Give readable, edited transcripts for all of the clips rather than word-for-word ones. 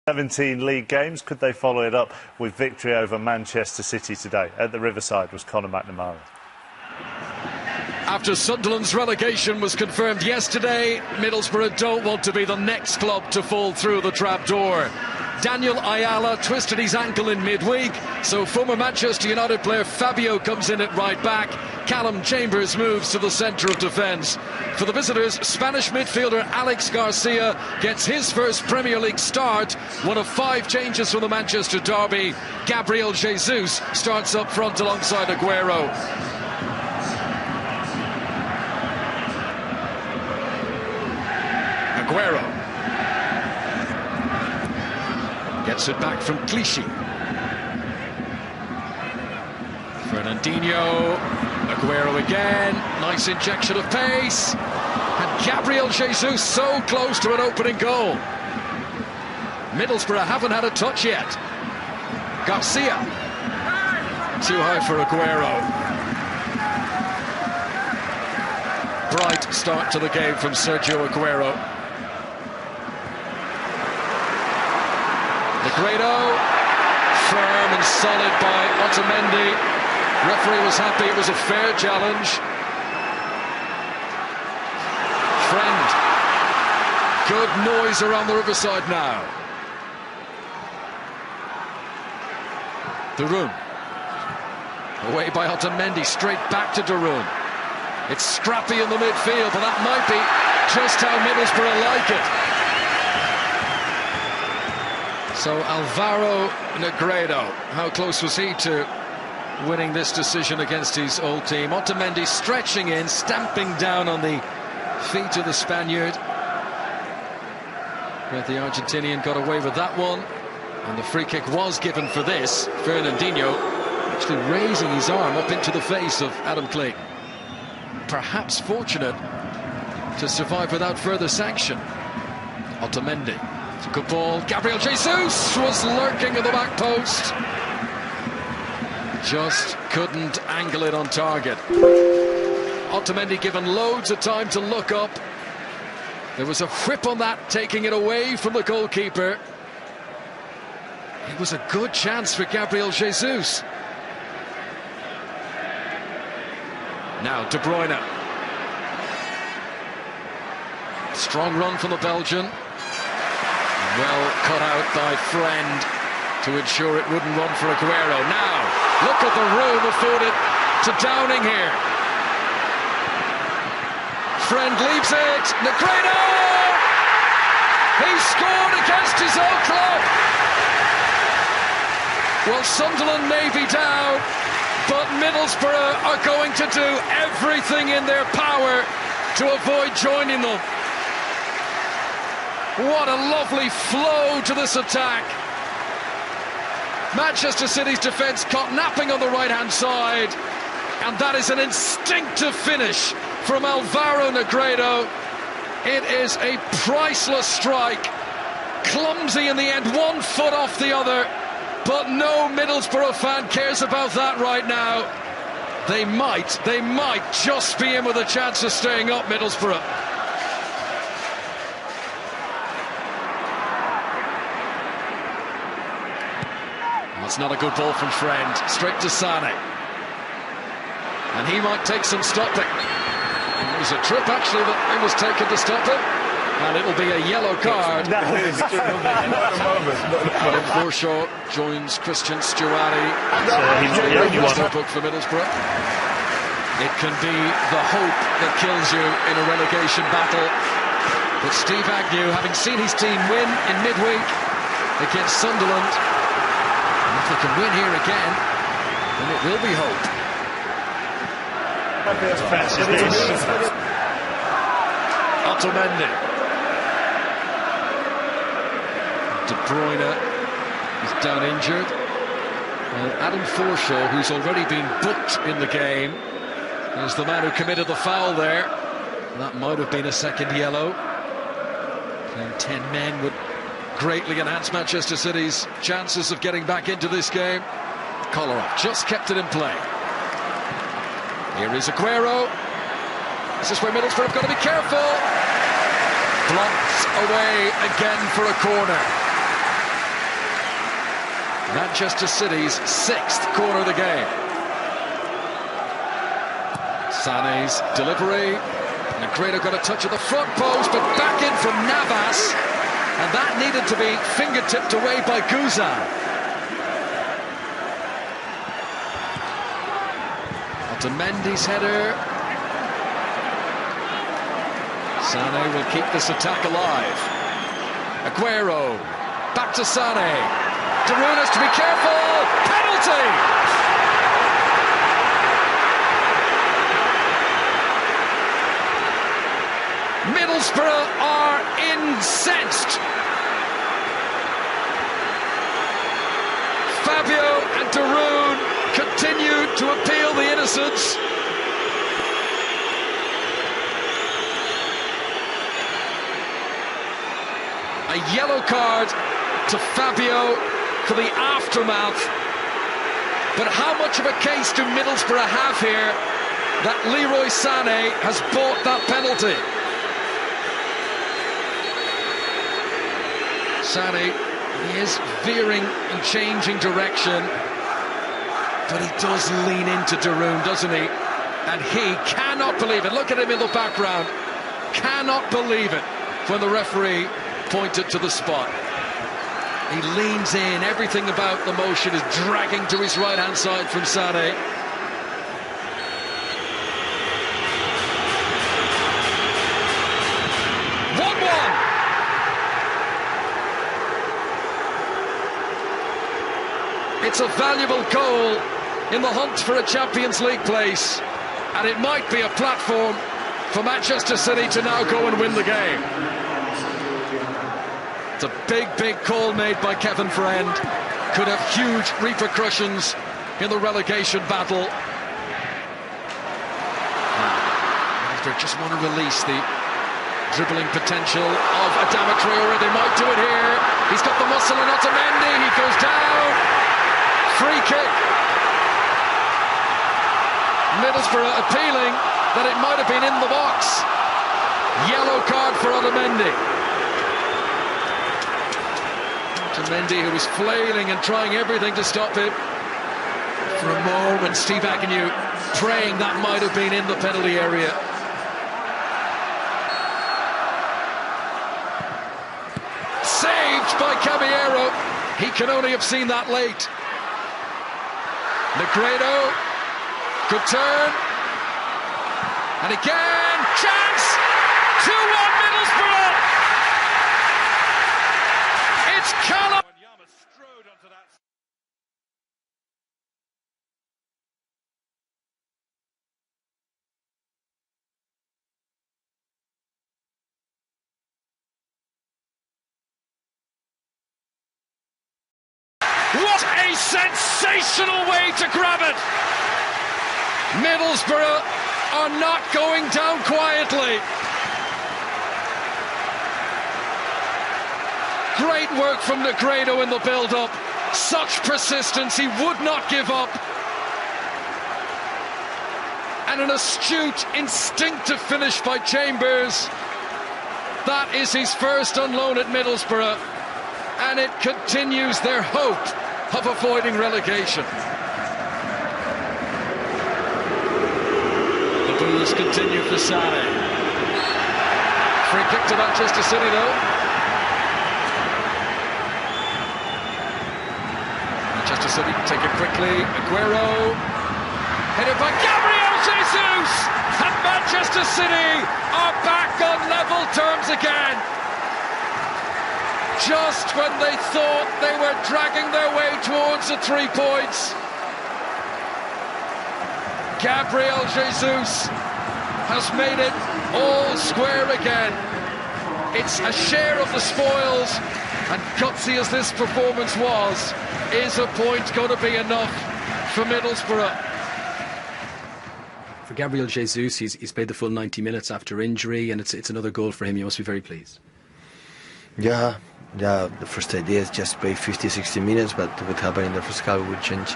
17 league games. Could they follow it up with victory over Manchester City today? At the Riverside was Conor McNamara. After Sunderland's relegation was confirmed yesterday, Middlesbrough don't want to be the next club to fall through the trapdoor. Daniel Ayala twisted his ankle in midweek, so former Manchester United player Fabio comes in at right back. Callum Chambers moves to the centre of defence. For the visitors, Spanish midfielder Alex Garcia gets his first Premier League start. One of 5 changes from the Manchester derby. Gabriel Jesus starts up front alongside Aguero. Aguero gets it back from Clichy. Fernandinho, Aguero again, nice injection of pace, and Gabriel Jesus so close to an opening goal. Middlesbrough haven't had a touch yet. Garcia, too high for Aguero. Bright start to the game from Sergio Aguero. Negredo, firm and solid by Otamendi. Referee was happy, it was a fair challenge. Friend, good noise around the Riverside now. Darun, away by Otamendi, straight back to Darun. It's scrappy in the midfield, but that might be just how Middlesbrough like it. So Alvaro Negredo, how close was he to winning this decision against his old team? Otamendi stretching in, stamping down on the feet of the Spaniard. But the Argentinian got away with that one, and the free kick was given for this. Fernandinho actually raising his arm up into the face of Adam Clayton. Perhaps fortunate to survive without further sanction. Otamendi. It's a good ball. Gabriel Jesus was lurking at the back post. Just couldn't angle it on target. Otamendi given loads of time to look up. There was a whip on that, taking it away from the goalkeeper. It was a good chance for Gabriel Jesus. Now De Bruyne. Strong run from the Belgian. Well cut out by Friend to ensure it wouldn't run for Aguero. Now, look at the room afforded to Downing here. Friend leaves it. Negredo! He scored against his old club. Well, Sunderland may be down, but Middlesbrough are going to do everything in their power to avoid joining them. What a lovely flow to this attack. Manchester City's defence caught napping on the right-hand side, and that is an instinctive finish from Alvaro Negredo. It is a priceless strike. Clumsy in the end, 1 foot off the other, but no Middlesbrough fan cares about that right now. They might just be in with a chance of staying up, Middlesbrough. That's not a good ball from Friend, straight to Sane. And he might take some stopping. It was a trip, actually, that it was taken to stop him. And it'll be a yellow card. Adam Forshaw joins Christian Stuani. Book for Middlesbrough. It can be the hope that kills you in a relegation battle. But Steve Agnew, having seen his team win in midweek against Sunderland, if they can win here again, then it will be hope. Otamendi. De Bruyne is down injured. Adam Forshaw, who's already been booked in the game, is the man who committed the foul there. That might have been a second yellow. Playing 10 men would greatly enhance Manchester City's chances of getting back into this game. Kolarov just kept it in play. Here is Aguero. This is where Middlesbrough have got to be careful. Blocked away again for a corner. Manchester City's 6th corner of the game. Sané's delivery. Negredo got a touch of the front post, but back in from Navas. And that needed to be fingertipped away by Guzan. To Mendy's header. Sané will keep this attack alive. Aguero. Back to Sané. De Bruyne has to be careful. Penalty! Middlesbrough are incensed. Fabio and De Bruyne continue to appeal the innocence. A yellow card to Fabio for the aftermath. But how much of a case do Middlesbrough have here that Leroy Sané has bought that penalty? Sané, he is veering and changing direction, but he does lean into De Bruyne, doesn't he? And he cannot believe it. Look at him in the background. Cannot believe it when the referee pointed to the spot. He leans in. Everything about the motion is dragging to his right-hand side from Sané. It's a valuable goal in the hunt for a Champions League place, and it might be a platform for Manchester City to now go and win the game. It's a big call made by Kevin Friend. Could have huge repercussions in the relegation battle. They just want to release the dribbling potential of Adama Traore. They might do it here. He's got the muscle and Otamendi. He goes down. Free kick. Middlesbrough appealing that it might have been in the box. Yellow card for Otamendi. Otamendi, who was flailing and trying everything to stop him. For a moment, Steve Agnew praying that might have been in the penalty area. Saved by Caballero. He can only have seen that late. Negredo, good turn, and again, chance, 2-1 Middlesbrough. It's Callum. What a sensational way to grab it! Middlesbrough are not going down quietly. Great work from Negredo in the build-up. Such persistence, he would not give up. And an astute, instinctive finish by Chambers. That is his first on loan at Middlesbrough. And it continues their hope of avoiding relegation. The boos continue for Sané. Free kick to Manchester City though. Manchester City take it quickly. Aguero, headed by Gabriel Jesus! And Manchester City are back on level terms again. Just when they thought they were dragging their way towards the 3 points, Gabriel Jesus has made it all square again. It's a share of the spoils, and gutsy as this performance was, is a point going to be enough for Middlesbrough? For Gabriel Jesus, he's played the full 90 minutes after injury, and it's another goal for him. You must be very pleased. Yeah, the first idea is just play 50-60 minutes, but what happened in the first half will change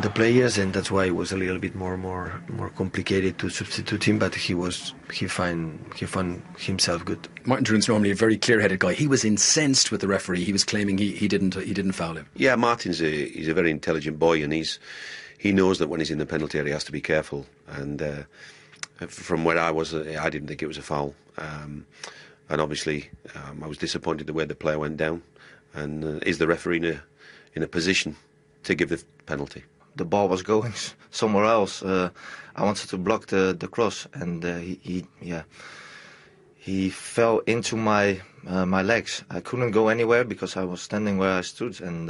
the players, and that's why it was a little bit more complicated to substitute him. But he found himself good. Martin Druin's normally a very clear-headed guy. He was incensed with the referee. He was claiming he didn't foul him. Yeah, Martin's he's a very intelligent boy, and he knows that when he's in the penalty area, he has to be careful. And from where I was, I didn't think it was a foul. And obviously, I was disappointed the way the player went down. And is the referee in a position to give the penalty? The ball was going somewhere else. I wanted to block the cross, and he fell into my legs. I couldn't go anywhere because I was standing where I stood, and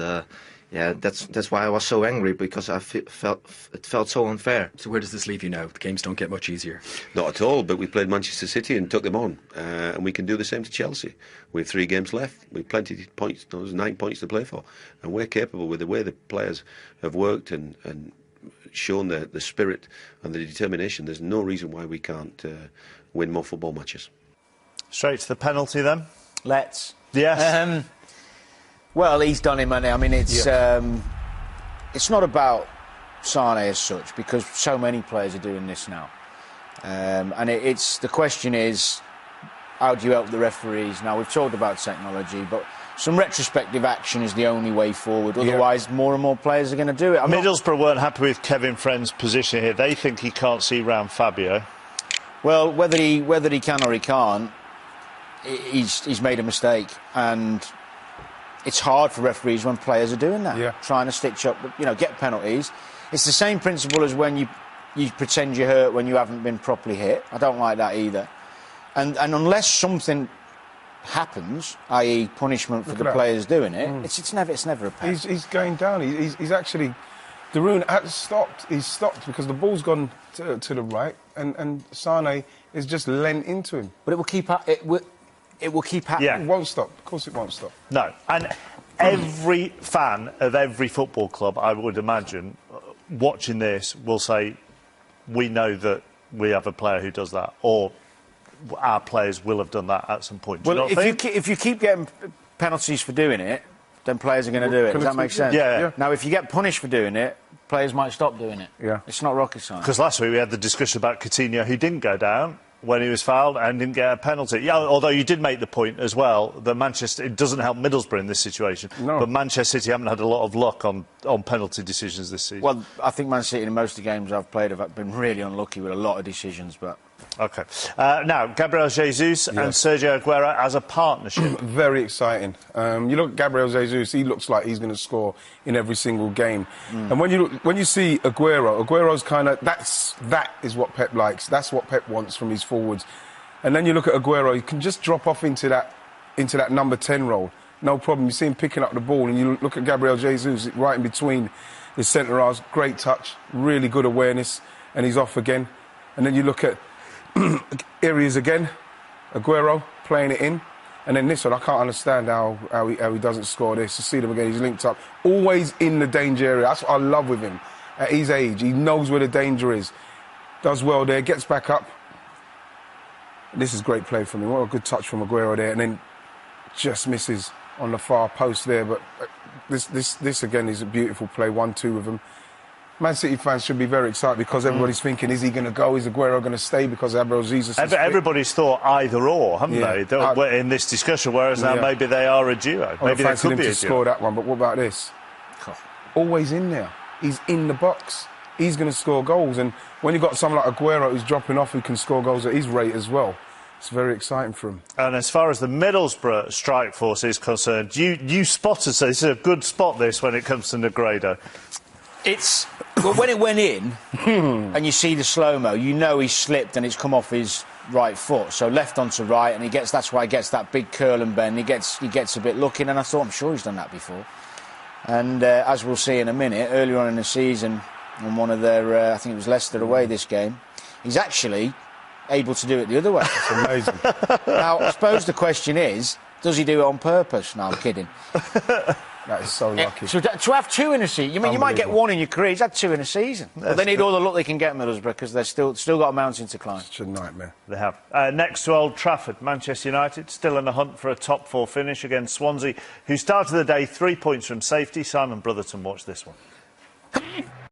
that's why I was so angry, because it felt so unfair. So where does this leave you now? The games don't get much easier. Not at all, but we played Manchester City and took them on, and we can do the same to Chelsea. We have 3 games left, we've plenty of points. There's 9 points to play for, and we're capable with the way the players have worked and shown the spirit and the determination. There's no reason why we can't win more football matches. Straight to the penalty then. Let's. Yes. Well, he's done him, I mean, it's not about Sane as such, because so many players are doing this now. And it's the question is, how do you help the referees? Now, we've talked about technology, but some retrospective action is the only way forward. Otherwise, more and more players are going to do it. Middlesbrough weren't happy with Kevin Friend's position here. They think he can't see round Fabio. Well, whether he can or he can't, he's made a mistake, and it's hard for referees when players are doing that, trying to stitch up, get penalties. It's the same principle as when you pretend you're hurt when you haven't been properly hit. I don't like that either. And unless something happens, i.e. punishment for the players doing it, it's never a pass. He's going down. He's actually... De Roon has stopped. He's stopped because the ball's gone to the right, and Sane is just lent into him. But it will keep... It will keep happening. Yeah. It won't stop. Of course it won't stop. No. And every fan of every football club, I would imagine, watching this will say, we know that we have a player who does that, or our players will have done that at some point. Do well, you not think? If you keep getting penalties for doing it, then players are going to do it. Does that make sense? Yeah. Now, if you get punished for doing it, players might stop doing it. Yeah. It's not rocket science. Because last week we had the discussion about Coutinho, who didn't go down when he was fouled and didn't get a penalty. Yeah, although you did make the point as well that Manchester, it doesn't help Middlesbrough in this situation, but Manchester City haven't had a lot of luck on penalty decisions this season. Well, I think Man City in most of the games I've played have been really unlucky with a lot of decisions, but... OK. Now, Gabriel Jesus and Sergio Aguero as a partnership. Very exciting. You look at Gabriel Jesus, he looks like he's going to score in every single game. And when you see Aguero's kind of... That is what Pep likes. That's what Pep wants from his forwards. And then you look at Aguero, he can just drop off into that number 10 role. No problem. You see him picking up the ball, and you look at Gabriel Jesus right in between the centre-halves. Great touch, really good awareness, and he's off again. And then you look at... Here he is again, Aguero playing it in, and then this one, I can't understand how he doesn't score this. You see them again, he's linked up, always in the danger area. That's what I love with him. At his age, he knows where the danger is. Does well there, gets back up. This is great play from him. What a good touch from Aguero there, and then just misses on the far post there. But this again is a beautiful play, 1-2 with him. Man City fans should be very excited because everybody's thinking, is he going to go? Is Aguero going to stay because Gabriel Jesus is Everybody's thought either or, haven't they? In this discussion, whereas now maybe they are a duo. Maybe they could be a duo. Score that one, but what about this? Always in there. He's in the box. He's going to score goals. And when you've got someone like Aguero who's dropping off, who can score goals at his rate as well, it's very exciting for him. And as far as the Middlesbrough strike force is concerned, you spotted, so this is a good spot, this, when it comes to Negredo. Well, when it went in, and you see the slow-mo, you know he's slipped and it's come off his right foot. So left onto right, and that's why he gets that big curl and bend. He gets a bit looking, and I thought, I'm sure he's done that before. And as we'll see in a minute, earlier on in the season, on one of their, I think it was Leicester away this game, he's actually able to do it the other way. It's amazing. Now, I suppose the question is, does he do it on purpose? No, I'm kidding. That is so lucky. So to have 2 in a season, you might get 1 in your career. He's had 2 in a season. But they need all the luck they can get, Middlesbrough, because they've still got a mountain to climb. It's a nightmare. They have. Next to Old Trafford, Manchester United still in the hunt for a top 4 finish against Swansea, who started the day 3 points from safety. Simon Brotherton watched this one.